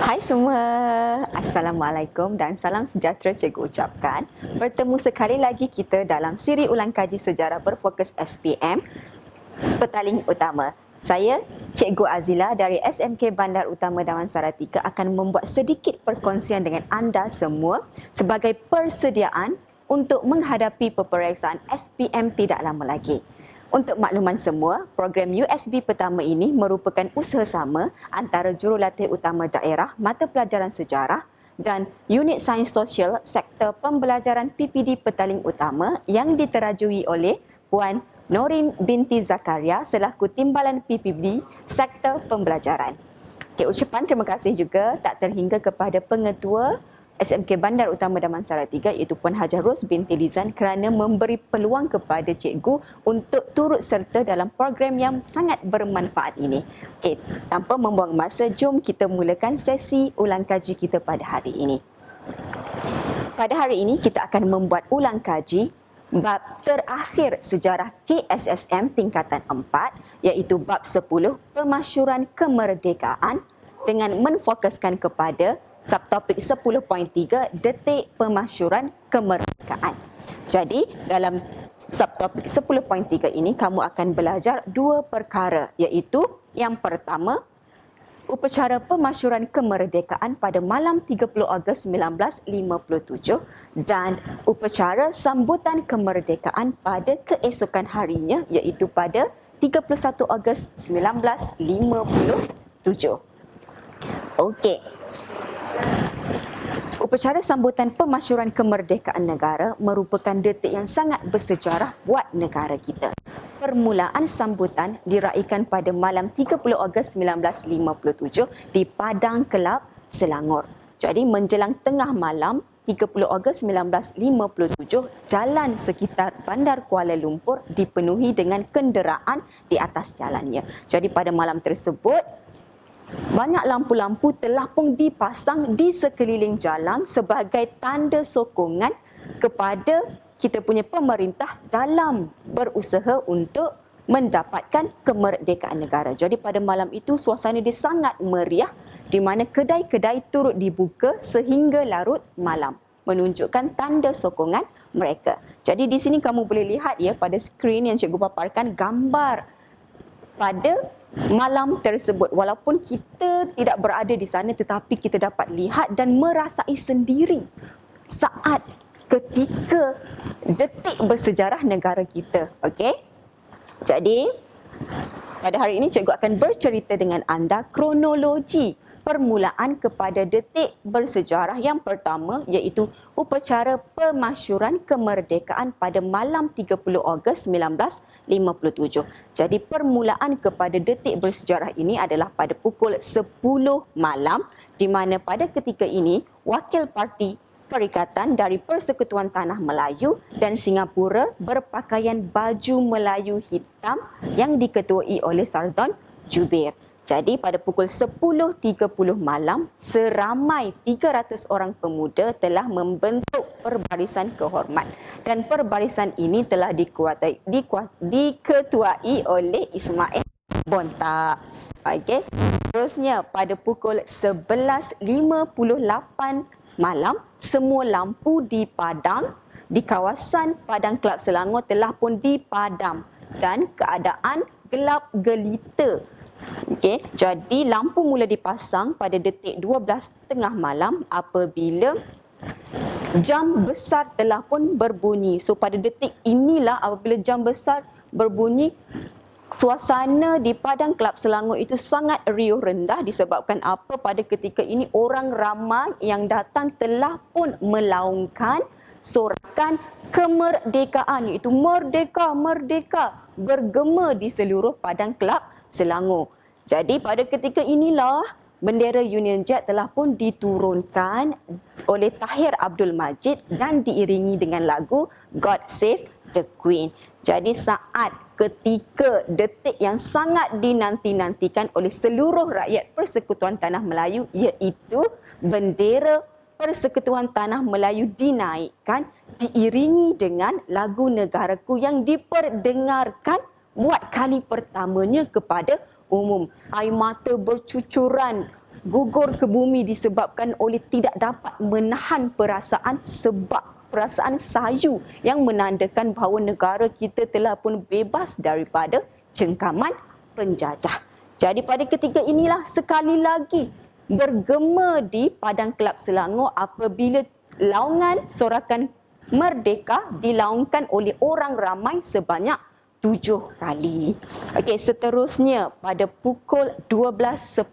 Hai semua, Assalamualaikum dan salam sejahtera cikgu ucapkan. Bertemu sekali lagi kita dalam siri ulang kaji sejarah berfokus SPM, Petaling Utama. Saya, Cikgu Azila dari SMK Bandar Utama Damansara 3 akan membuat sedikit perkongsian dengan anda semua sebagai persediaan untuk menghadapi peperiksaan SPM tidak lama lagi. Untuk makluman semua, program USB pertama ini merupakan usaha sama antara Jurulatih Utama Daerah Mata Pelajaran Sejarah dan Unit Sains Sosial Sektor Pembelajaran PPD Petaling Utama yang diterajui oleh Puan Norin binti Zakaria selaku Timbalan PPD Sektor Pembelajaran. Ucapan terima kasih juga tak terhingga kepada Pengetua SMK Bandar Utama Damansara 3 iaitu Puan Hajah Ros binti Lizan kerana memberi peluang kepada cikgu untuk turut serta dalam program yang sangat bermanfaat ini. Tanpa membuang masa, jom kita mulakan sesi ulang kaji kita pada hari ini. Pada hari ini kita akan membuat ulang kaji bab terakhir sejarah KSSM tingkatan 4 iaitu bab 10 Pemasyuran Kemerdekaan dengan menfokuskan kepada subtopik 10.3 detik pemasyuran kemerdekaan. Jadi dalam subtopik 10.3 ini kamu akan belajar dua perkara iaitu yang pertama upacara pemasyuran kemerdekaan pada malam 30 Ogos 1957 dan upacara sambutan kemerdekaan pada keesokan harinya iaitu pada 31 Ogos 1957. Okey. Upacara sambutan pemasyuran kemerdekaan negara merupakan detik yang sangat bersejarah buat negara kita. Permulaan sambutan diraikan pada malam 30 Ogos 1957 di Padang Kelab, Selangor. Jadi menjelang tengah malam 30 Ogos 1957, jalan sekitar Bandar Kuala Lumpur dipenuhi dengan kenderaan di atas jalannya. Jadi pada malam tersebut banyak lampu-lampu telah pun dipasang di sekeliling jalan sebagai tanda sokongan kepada kita punya pemerintah dalam berusaha untuk mendapatkan kemerdekaan negara. Jadi pada malam itu suasana dia sangat meriah di mana kedai-kedai turut dibuka sehingga larut malam, menunjukkan tanda sokongan mereka. Jadi di sini kamu boleh lihat ya pada skrin yang cikgu paparkan gambar pada malam tersebut. Walaupun kita tidak berada di sana tetapi kita dapat lihat dan merasai sendiri saat ketika detik bersejarah negara kita. Okey? Jadi pada hari ini cikgu akan bercerita dengan anda kronologi permulaan kepada detik bersejarah yang pertama iaitu upacara pemasyuran kemerdekaan pada malam 30 Ogos 1957. Jadi permulaan kepada detik bersejarah ini adalah pada pukul 10 malam di mana pada ketika ini wakil parti perikatan dari Persekutuan Tanah Melayu dan Singapura berpakaian baju Melayu hitam yang diketuai oleh Sardon Jubir. Jadi pada pukul 10.30 malam, seramai 300 orang pemuda telah membentuk perbarisan kehormat. Dan perbarisan ini telah diketuai oleh Ismail Bonta. Okey. Terusnya pada pukul 11.58 malam, semua lampu di Padang, di kawasan Padang Kelab Selangor telah pun dipadam dan keadaan gelap gelita. Okey, jadi lampu mula dipasang pada detik 12 tengah malam apabila jam besar telah pun berbunyi. So pada detik inilah apabila jam besar berbunyi, suasana di Padang Kelab Selangor itu sangat riuh rendah disebabkan apa? Pada ketika ini orang ramai yang datang telah pun melaungkan sorakan kemerdekaan iaitu merdeka, merdeka bergema di seluruh Padang Kelab Selangor. Jadi pada ketika inilah bendera Union Jack telah pun diturunkan oleh Tahir Abdul Majid dan diiringi dengan lagu God Save the Queen. Jadi saat ketika detik yang sangat dinanti-nantikan oleh seluruh rakyat Persekutuan Tanah Melayu iaitu bendera Persekutuan Tanah Melayu dinaikkan diiringi dengan lagu Negaraku yang diperdengarkan buat kali pertamanya kepada umum. Air mata bercucuran gugur ke bumi disebabkan oleh tidak dapat menahan perasaan sebab perasaan sayu yang menandakan bahawa negara kita telah pun bebas daripada cengkaman penjajah. Jadi pada ketika inilah sekali lagi bergema di Padang Kelab Selangor apabila laungan sorakan merdeka dilaungkan oleh orang ramai sebanyak 7 kali. Okey, seterusnya pada pukul 12.10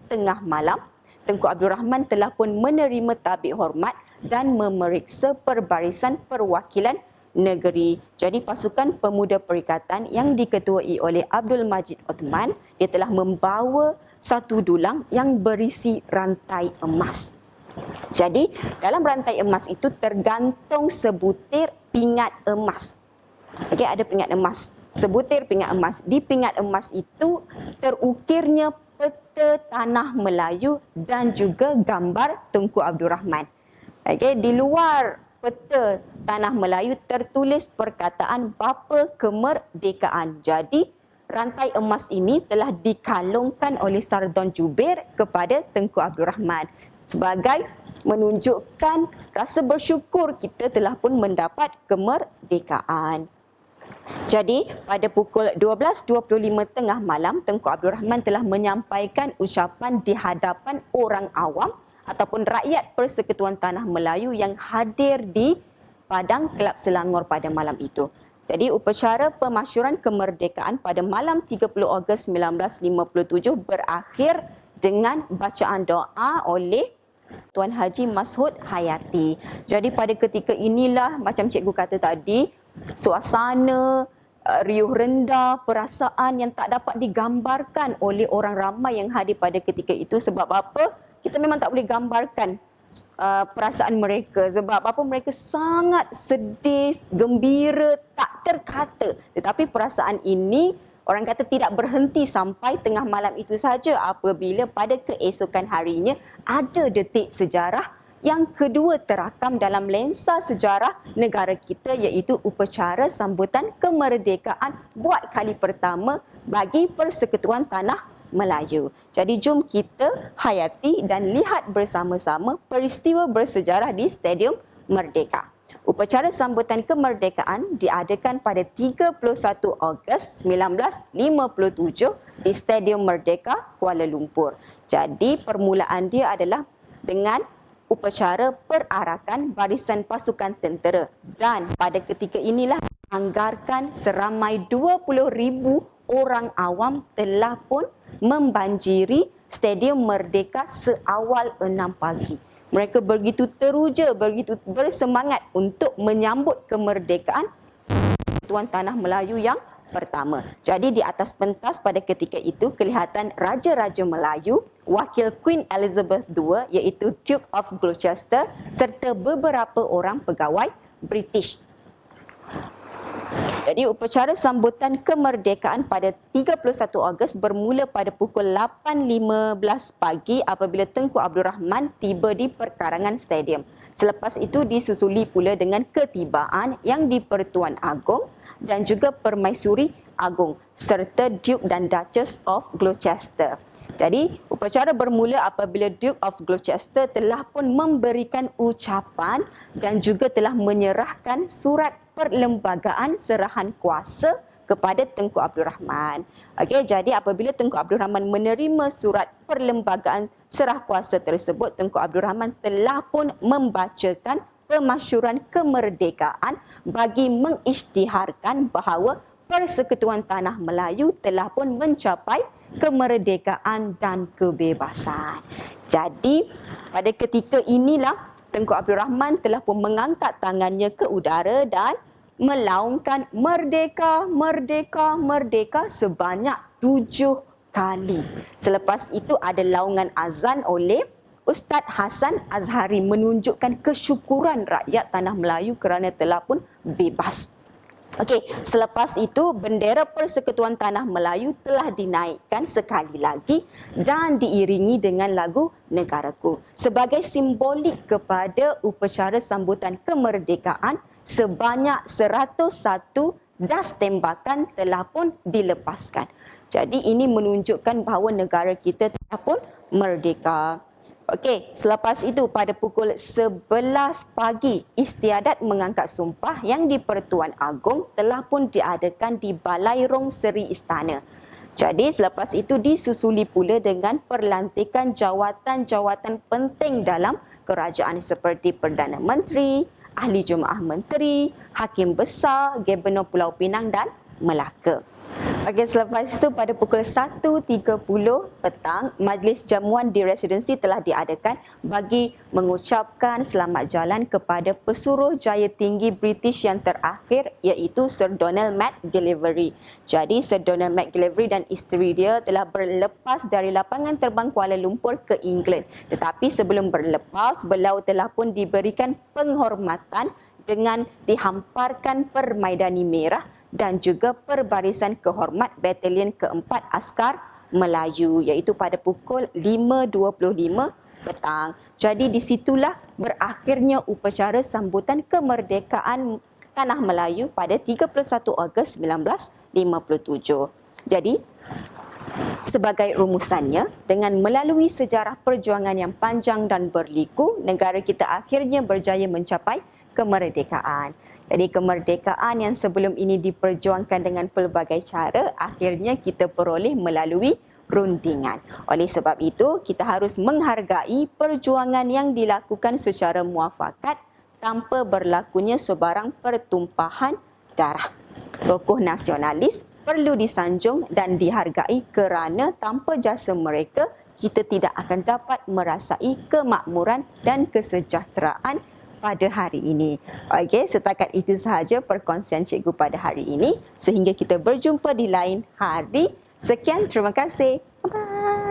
tengah malam, Tengku Abdul Rahman telah pun menerima tabik hormat dan memeriksa perbarisan perwakilan negeri. Jadi pasukan pemuda perikatan yang diketuai oleh Abdul Majid Othman, dia telah membawa satu dulang yang berisi rantai emas. Jadi dalam rantai emas itu tergantung sebutir pingat emas. Okey, ada pingat emas, sebutir pingat emas. Di pingat emas itu terukirnya peta tanah Melayu dan juga gambar Tunku Abdul Rahman. Okey, di luar peta tanah Melayu tertulis perkataan bapa kemerdekaan. Jadi rantai emas ini telah dikalungkan oleh Sardon Jubir kepada Tengku Abdul Rahman sebagai menunjukkan rasa bersyukur kita telah pun mendapat kemerdekaan. Jadi pada pukul 12.25 tengah malam, Tengku Abdul Rahman telah menyampaikan ucapan di hadapan orang awam ataupun rakyat Persekutuan Tanah Melayu yang hadir di Padang Kelab Selangor pada malam itu. Jadi upacara pemasyuran kemerdekaan pada malam 30 Ogos 1957 berakhir dengan bacaan doa oleh Tuan Haji Mashud Hayati. Jadi pada ketika inilah macam cikgu kata tadi, suasana riuh rendah, perasaan yang tak dapat digambarkan oleh orang ramai yang hadir pada ketika itu. Sebab apa? Kita memang tak boleh gambarkan perasaan mereka. Sebab apa? Mereka sangat sedih, gembira, tak terkata. Tetapi perasaan ini orang kata tidak berhenti sampai tengah malam itu saja apabila pada keesokan harinya ada detik sejarah yang kedua terakam dalam lensa sejarah negara kita, iaitu upacara sambutan kemerdekaan buat kali pertama bagi Persekutuan Tanah Melayu. Jadi jom kita hayati dan lihat bersama-sama peristiwa bersejarah di Stadium Merdeka. Upacara sambutan kemerdekaan diadakan pada 31 Ogos 1957 di Stadium Merdeka, Kuala Lumpur. Jadi permulaan dia adalah dengan upacara perarakan barisan pasukan tentera dan pada ketika inilah anggarkan seramai 20,000 orang awam telah pun membanjiri Stadium Merdeka seawal 6 pagi. Mereka begitu teruja, begitu bersemangat untuk menyambut kemerdekaan Tuan Tanah Melayu yang pertama. Jadi di atas pentas pada ketika itu kelihatan Raja-Raja Melayu, Wakil Queen Elizabeth II iaitu Duke of Gloucester serta beberapa orang pegawai British. Jadi upacara sambutan kemerdekaan pada 31 Ogos bermula pada pukul 8.15 pagi apabila Tengku Abdul Rahman tiba di perkarangan stadium. Selepas itu disusuli pula dengan ketibaan yang di-Pertuan Agong dan juga Permaisuri Agong serta Duke dan Duchess of Gloucester. Jadi upacara bermula apabila Duke of Gloucester telah pun memberikan ucapan dan juga telah menyerahkan surat perlembagaan serahan kuasa kepada Tengku Abdul Rahman. Okey, jadi apabila Tengku Abdul Rahman menerima surat perlembagaan serah kuasa tersebut, Tengku Abdul Rahman telah pun membacakan pemasyuran kemerdekaan bagi mengisytiharkan bahawa Persekutuan Tanah Melayu telah pun mencapai kemerdekaan dan kebebasan. Jadi pada ketika inilah Tengku Abdul Rahman telah pun mengangkat tangannya ke udara dan melaungkan merdeka, merdeka, merdeka sebanyak 7 kali. Selepas itu ada laungan azan oleh Ustaz Hasan Azhari menunjukkan kesyukuran rakyat Tanah Melayu kerana telah pun bebas. Okey, selepas itu bendera Persekutuan Tanah Melayu telah dinaikkan sekali lagi dan diiringi dengan lagu Negaraku sebagai simbolik kepada upacara sambutan kemerdekaan. Sebanyak 101 das tembakan telah pun dilepaskan. Jadi ini menunjukkan bahawa negara kita telah pun merdeka. Okey, selepas itu pada pukul 11 pagi, istiadat mengangkat sumpah yang di-Pertuan Agong telah pun diadakan di Balai Rong Seri Istana. Jadi selepas itu disusuli pula dengan perlantikan jawatan-jawatan penting dalam kerajaan seperti Perdana Menteri, Ahli Jemaah Menteri, Hakim Besar, Gubernur Pulau Pinang dan Melaka. Okey, selepas itu pada pukul 1.30 petang, majlis jamuan di residensi telah diadakan bagi mengucapkan selamat jalan kepada pesuruh jaya tinggi British yang terakhir iaitu Sir Donald McGillivray. Jadi Sir Donald McGillivray dan isteri dia telah berlepas dari lapangan terbang Kuala Lumpur ke England. Tetapi sebelum berlepas, beliau telah pun diberikan penghormatan dengan dihamparkan permaidani merah dan juga perbarisan kehormat Batalion keempat Askar Melayu iaitu pada pukul 5.25 petang. Jadi di situlah berakhirnya upacara sambutan kemerdekaan Tanah Melayu pada 31 Ogos 1957. Jadi sebagai rumusannya, dengan melalui sejarah perjuangan yang panjang dan berliku, negara kita akhirnya berjaya mencapai kemerdekaan. Jadi kemerdekaan yang sebelum ini diperjuangkan dengan pelbagai cara, akhirnya kita peroleh melalui rundingan. Oleh sebab itu, kita harus menghargai perjuangan yang dilakukan secara muafakat tanpa berlakunya sebarang pertumpahan darah. Tokoh nasionalis perlu disanjung dan dihargai kerana tanpa jasa mereka, kita tidak akan dapat merasai kemakmuran dan kesejahteraan pada hari ini. Okey, setakat itu sahaja perkongsian cikgu pada hari ini. Sehingga kita berjumpa di lain hari. Sekian, terima kasih. Bye.